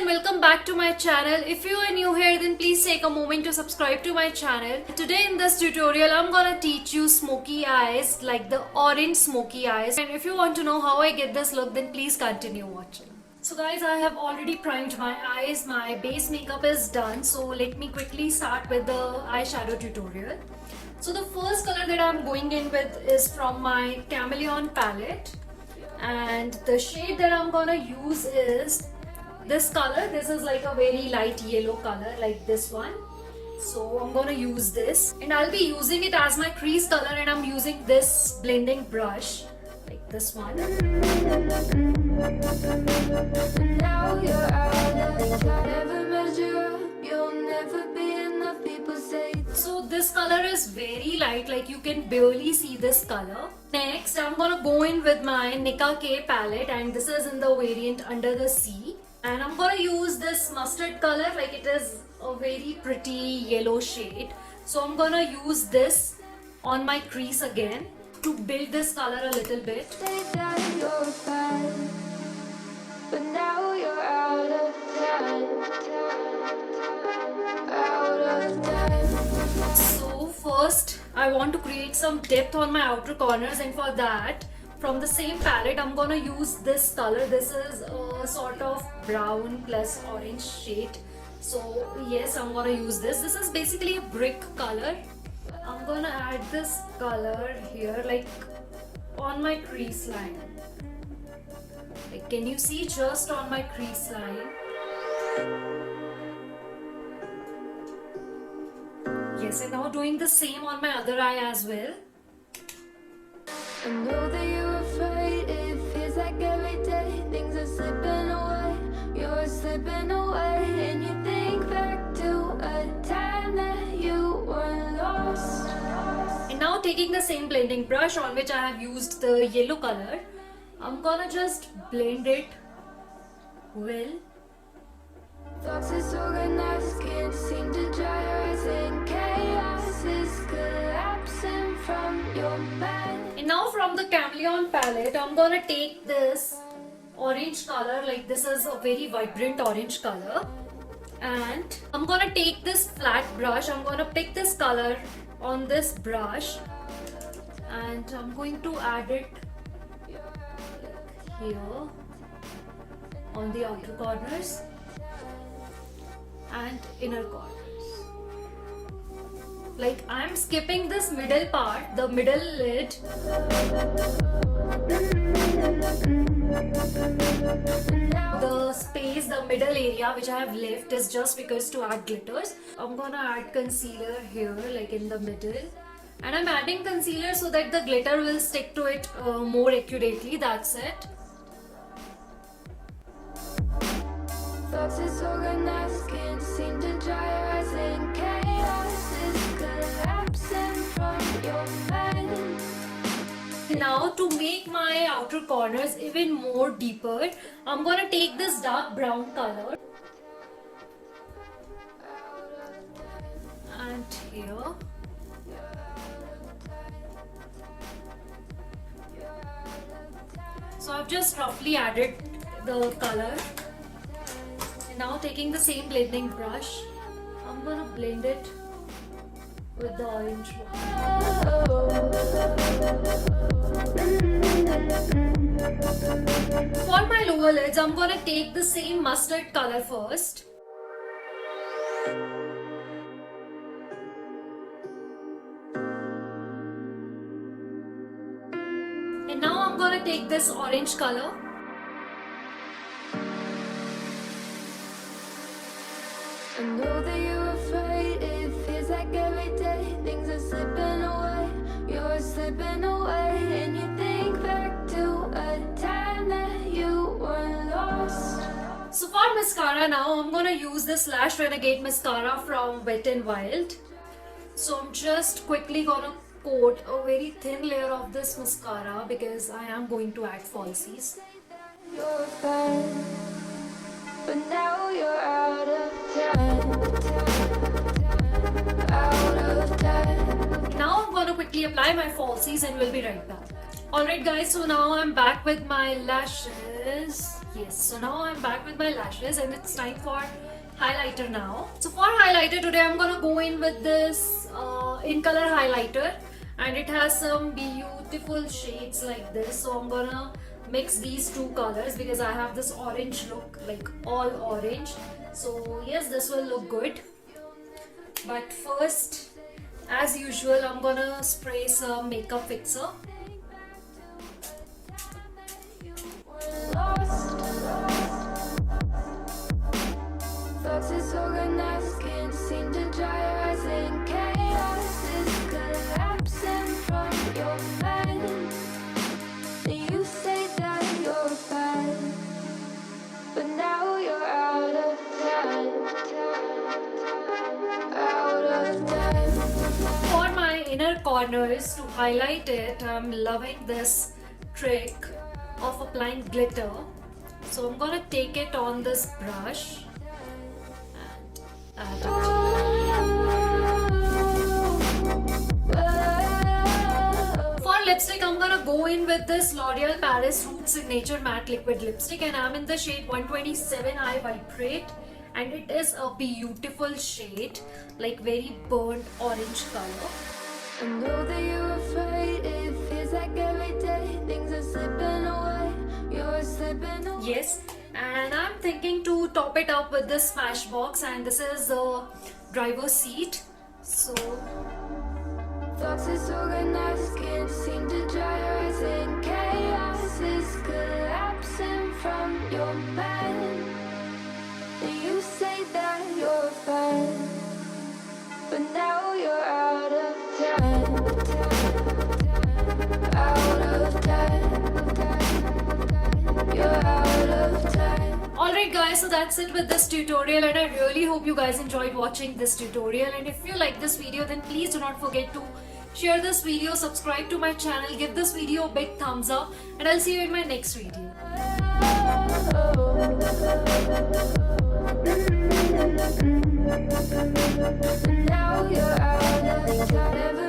and welcome back to my channel. If you are new here, then please take a moment to subscribe to my channel. Today in this tutorial I'm gonna teach you smoky eyes, like the orange smoky eyes, and if you want to know how I get this look, then please continue watching. So guys, I have already primed my eyes, my base makeup is done, so let me quickly start with the eyeshadow tutorial. So the first color that I'm going in with is from my Chameleon palette, and the shade that I'm gonna use is this color. This is like a very light yellow color, like this one. So I'm gonna use this, and I'll be using it as my crease color, and I'm using this blending brush, like this one. Now you're out of time, never measure up, you'll never be enough, people say. So this color is very light, like you can barely see this color. Next, I'm gonna go in with my Nika K palette, and this is in the variant Under the Sea. And I'm gonna use this mustard color, like it is a very pretty yellow shade. So I'm gonna use this on my crease again to build this color a little bit. Say that you're fine, but now you're out of time. Out of time. So first, I want to create some depth on my outer corners, and for that, from the same palette, I'm gonna use this color. This is a sort of brown plus orange shade. So yes, I'm gonna use this. This is basically a brick color. I'm gonna add this color here, like on my crease line. Like, can you see just on my crease line? Yes, and now doing the same on my other eye as well. I know that you're afraid, it feels like every day things are slipping away, you're slipping away, and you think back to a time that you were lost. And now taking the same blending brush on which I have used the yellow color, I'm gonna just blend it well. Thoughts is organized, can't seem to dry your eyes, and chaos is collapsing from your mind. And now from the Chameleon palette, I'm gonna take this orange color, like this is a very vibrant orange color, and I'm gonna take this flat brush, I'm gonna pick this color on this brush, and I'm going to add it like here on the outer corners and inner corners. Like, I'm skipping this middle part, the middle lid. The space, the middle area which I have left is just because to add glitters. I'm gonna add concealer here, like in the middle. And I'm adding concealer so that the glitter will stick to it more accurately, that's it. Thoughts is organized, can't seem to dry your eyes, and chaos is collapsing from your mind. Now to make my outer corners even more deeper, I'm gonna take this dark brown color and here. So I've just roughly added the color. Now taking the same blending brush, I'm gonna blend it with the orange one. For my lower lids, I'm gonna take the same mustard color first. And now I'm gonna take this orange color. I know that you're afraid, it feels like every day things are slipping away, you're slipping away, and you think back to a time that you were lost. So for mascara now, I'm gonna use this Lash Renegade mascara from Wet n Wild. So I'm just quickly gonna coat a very thin layer of this mascara because I am going to add falsies. You're fine, but now you're out of time. Out of time. Now I'm gonna quickly apply my falsies and we'll be right back. Alright guys, so now I'm back with my lashes. Yes, so now I'm back with my lashes and it's time for highlighter now. So for highlighter today I'm gonna go in with this in color highlighter, and it has some beautiful shades like this. So I'm gonna mix these two colors because I have this orange look, like all orange. So yes, this will look good. But first, as usual, I'm gonna spray some makeup fixer. Thoughts disorganized, can't seem to dry your eyes, and chaos is collapsing from your mind. You say that you're fine, but now you're out of time. Out of time. For my inner corners, to highlight it, I'm loving this trick of applying glitter. So I'm gonna take it on this brush and add it. For lipstick, I'm gonna go in with this L'Oreal Paris Root Signature Matte Liquid Lipstick, and I'm in the shade 127 I Vibrate, and it is a beautiful shade, like very burnt orange color. I know that you're afraid, it feels like every day things are slipping away, you're slipping away. Yes, and I'm thinking to top it up with this Smashbox, and this is the driver's seat. So thoughts disorganized, can't seem to dry your eyes, and chaos is collapsing from your mind. And you say that you're fine, but now you're out of time. Out of time. You're out of time. Alright guys, so that's it with this tutorial, and I really hope you guys enjoyed watching this tutorial. And if you like this video, then please do not forget to share this video, subscribe to my channel, give this video a big thumbs up, and I'll see you in my next video. Now you're out of time.